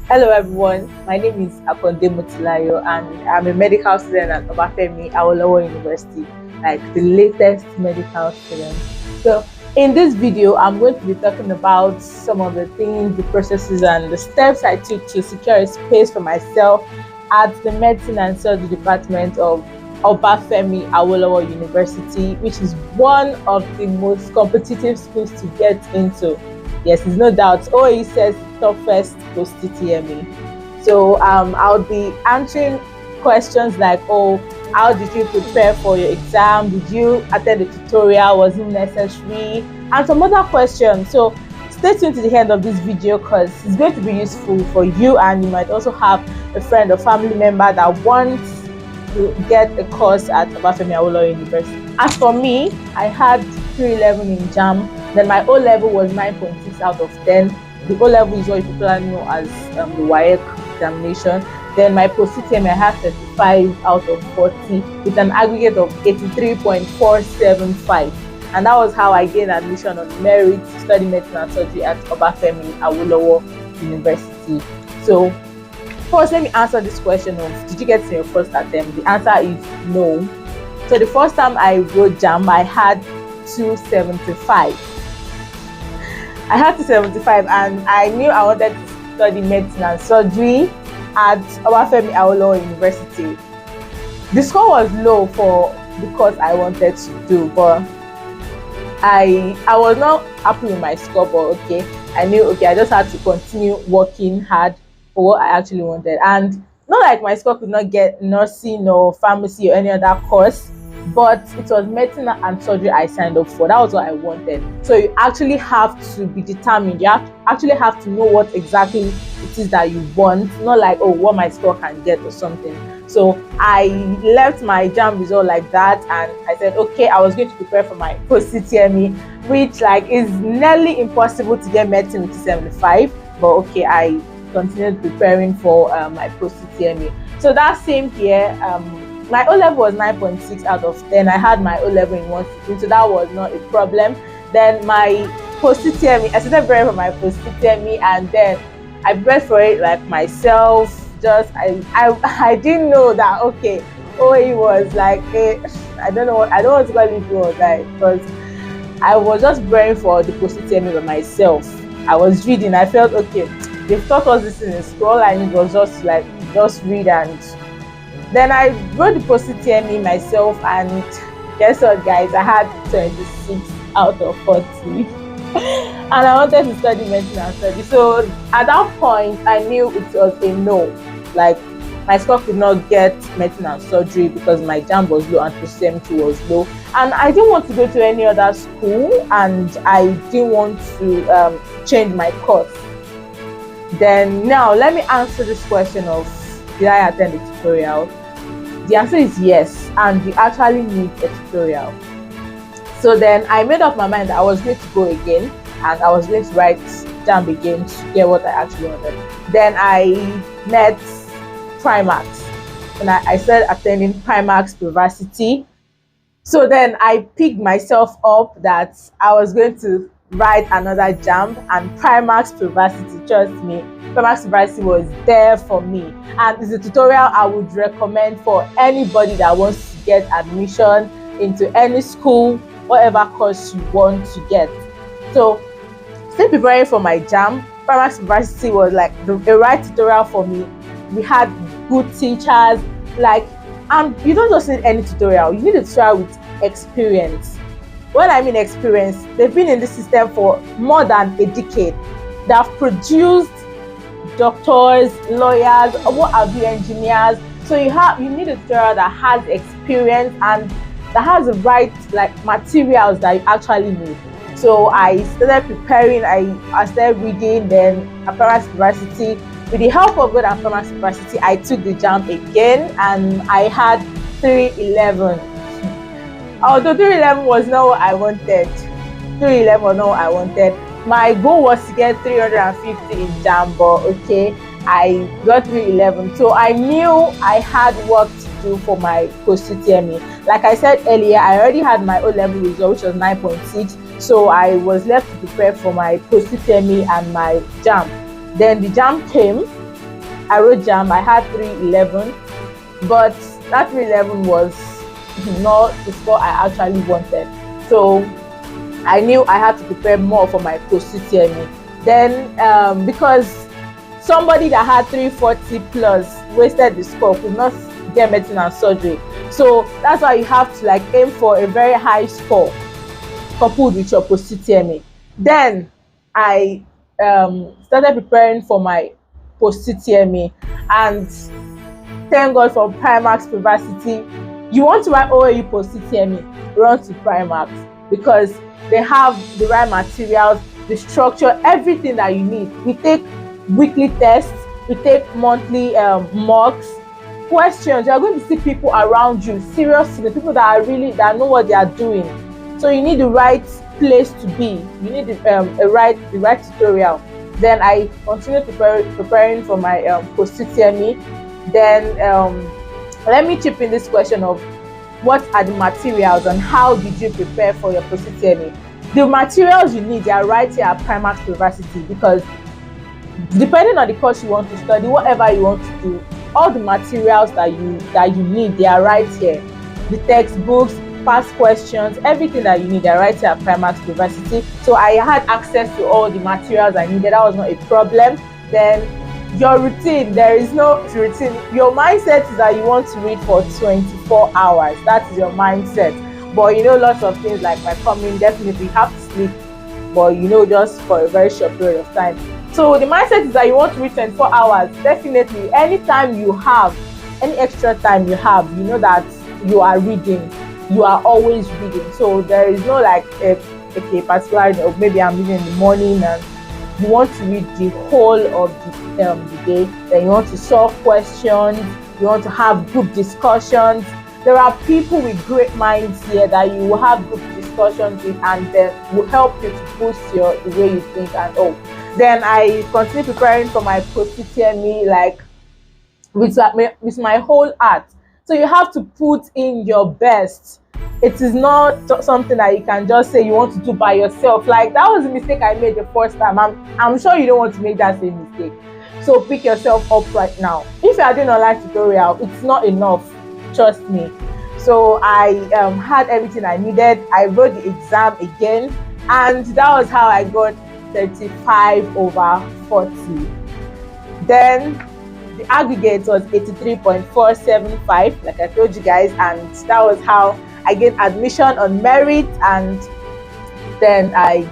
Hello everyone, my name is Akande Motilayo and I'm a medical student at Obafemi Awolowo University, like the latest medical student. So in this video, I'm going to be talking about some of the things, the processes and the steps I took to secure a space for myself at the Medicine and Surgery Department of Obafemi Awolowo University, which is one of the most competitive schools to get into. Yes, there's no doubt. OAU says toughest post TTME. So I'll be answering questions like, oh, how did you prepare for your exam? Did you attend the tutorial? Was it necessary? And some other questions. So stay tuned to the end of this video because it's going to be useful for you, and you might also have a friend or family member that wants to get a course at Obafemi Awolowo University. As for me, I had 311 in JAM. Then my O level was 9.6 out of 10. The O level is what you popularly know as the WAEC examination. Then my post TTME, I had 35 out of 40 with an aggregate of 83.475. And that was how I gained admission on merit to study medicine and surgery at Obafemi Awolowo University. So first, let me answer this question of did you get in your first attempt? The answer is no. So the first time I wrote JAM, I had 275. I had 275 and I knew I wanted to study medicine and surgery at Obafemi Awolowo University. The score was low for the course I wanted to do, but I was not happy with my score, but okay, I knew I just had to continue working hard for what I actually wanted. And not like my score could not get nursing or pharmacy or any other course, but it was medicine and surgery I signed up for. That was what I wanted. So you actually have to be determined. You actually have to know what exactly it is that you want, not like, oh, what my score can get or something. So I left my JAM result like that, and I said, okay, I was going to prepare for my post TTME, which like is nearly impossible to get medicine with 75. But okay, I continued preparing for my post TTME. So that same year, my O level was 9.6 out of 10. I had my O level in one sitting, so that was not a problem. Then my post TTME, I started preparing for my post TTME, and then I prepared for it like myself. I didn't know that okay, OAU was like I don't want to call it or die, because I was just preparing for the post TTME by myself. I was reading. I felt okay. They've taught us this in school. All I need was just read, and then I wrote the post TTME myself, and guess what, guys? I had 26 out of 40. And I wanted to study medicine and surgery. So at that point, I knew it was a no. Like, my score could not get medicine and surgery because my JAM was low and PCMT was low. And I didn't want to go to any other school, and I didn't want to change my course. Then now, let me answer this question of did I attend the tutorial? The answer is yes, and you actually need a tutorial. So then I made up my mind that I was going to go again, and I was going to write JAM again to get what I actually wanted. Then I met Primax, and I started attending Primax University. So then I picked myself up that I was going to write another JAM, and Primax University, trust me, Primax University was there for me, and it's a tutorial I would recommend for anybody that wants to get admission into any school, whatever course you want to get. So still preparing for my JAM, Primax University was like the right tutorial for me. We had good teachers, and you don't just need any tutorial, you need a tutorial with experience. When I mean experience, they've been in this system for more than a decade. They have produced doctors, lawyers, what have you, engineers. So you need a tutorial that has experience and that has the right materials that you actually need. So I started preparing, I started reading. Then at Primax University, with the help of God at Primax University, I took the JAM again, and I had 311. Although 311 was not what I wanted. 311 was not what I wanted. My goal was to get 350 in JAM, but okay, I got 311. So I knew I had work to do for my post TTME. Like I said earlier, I already had my O level result, which was 9.6. So I was left to prepare for my post TTME and my JAM. Then the JAM came, I wrote jam. I had 311, but that 311 was not the score I actually wanted. So I knew I had to prepare more for my post-UTME. Then because somebody that had 340 plus wasted the score could not get medicine and surgery. So that's why you have to like aim for a very high score coupled with your post-UTME. Then I started preparing for my post-UTME, and thank God for Primax Privacy. You want to write OAU post-UTME, run to Primax because they have the right materials, the structure, everything that you need. We take weekly tests, we take monthly mocks, questions. You are going to see people around you, serious people that know what they are doing. So you need the right place to be. You need the right tutorial. Then I continued preparing for my post-UTME. Then let me chip in this question of what are the materials and how did you prepare for your post-UTME? The materials you need, they are right here at Primax University, because depending on the course you want to study, whatever you want to do, all the materials that you need, they are right here. The textbooks, past questions, everything that you need, they're right here at Primax University. So I had access to all the materials I needed. That was not a problem. Then your routine, there is no routine. Your mindset is that you want to read for 24 hours. That is your mindset. But lots of things like my coming, definitely you have to sleep, but just for a very short period of time. So the mindset is that you want to read 24 hours. Definitely, anytime you have, any extra time you have, that you are reading, you are always reading. So there is no like a particular, maybe I'm reading in the morning and you want to read the whole of the day. Then you want to solve questions, you want to have group discussions. There are people with great minds here that you will have group discussions with, and then will help you to boost the way you think and all. Then I continue preparing for my post-UTME like with my whole heart. So you have to put in your best. It is not something that you can just say you want to do by yourself. Like that was a mistake I made the first time. I'm sure you don't want to make that same mistake. So pick yourself up right now. If you are doing online tutorial, it's not enough. Trust me. So I had everything I needed. I wrote the exam again, and that was how I got 35 over 40. Then the aggregate was 83.475, like I told you guys, and that was how I get admission on merit. And then I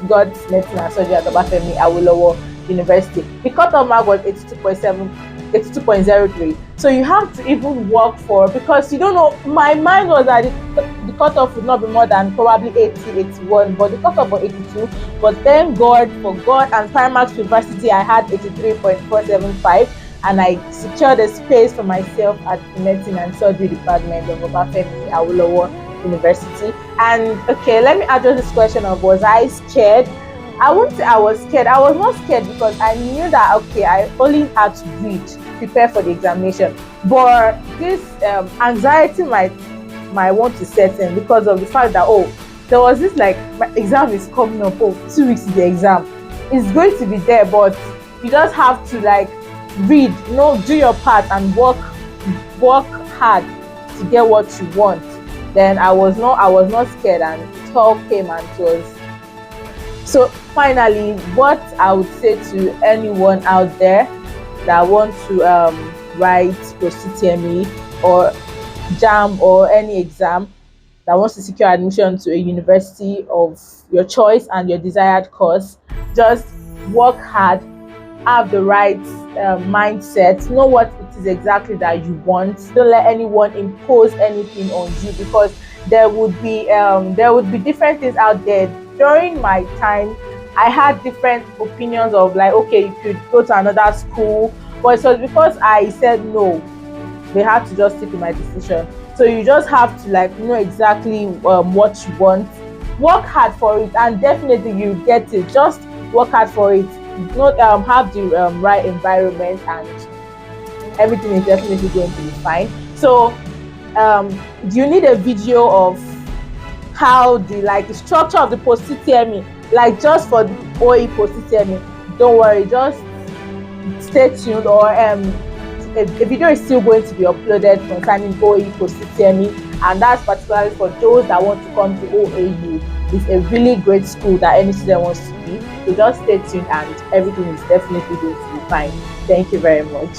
got medicine and surgery at Obafemi Awolowo University. The cutoff mark was 82.03. So you have to even work for, because you don't know, my mind was that the cutoff would not be more than probably 80, 81, but the cutoff was 82. But thank God, for God and Primax University, I had 83.475, and I secured a space for myself at the medicine and surgery department of Obafemi Awolowo University. And okay, let me address this question of, was I scared? I wouldn't say I was scared. I was not scared because I knew that, okay, I only had to read, prepare for the examination. But this anxiety might want to set in because of the fact that, there was this like, my exam is coming up, 2 weeks is the exam. It's going to be there, but you just have to like read, do your part and work hard to get what you want. Then I was not scared, and it all came, and it was. So finally, what I would say to anyone out there that wants to write post-UTME or JAM or any exam, that wants to secure admission to a university of your choice and your desired course, just work hard, have the right mindset, know what it is exactly that you want. Don't let anyone impose anything on you, because there would be different things out there. During my time, I had different opinions of like, okay, you could go to another school, but it was because I said no. They had to just stick with my decision. So you just have to like know exactly what you want, work hard for it, and definitely you get it. Just work hard for it. Have the right environment, and everything is definitely going to be fine. So do you need a video of how the structure of the post-UTME, like just for the OAU post-UTME? Don't worry, just stay tuned, or a video is still going to be uploaded concerning OAU post UTME, and that's particularly for those that want to come to OAU. It's a really great school that any student wants to be. So just stay tuned, and everything is definitely going to be fine. Thank you very much.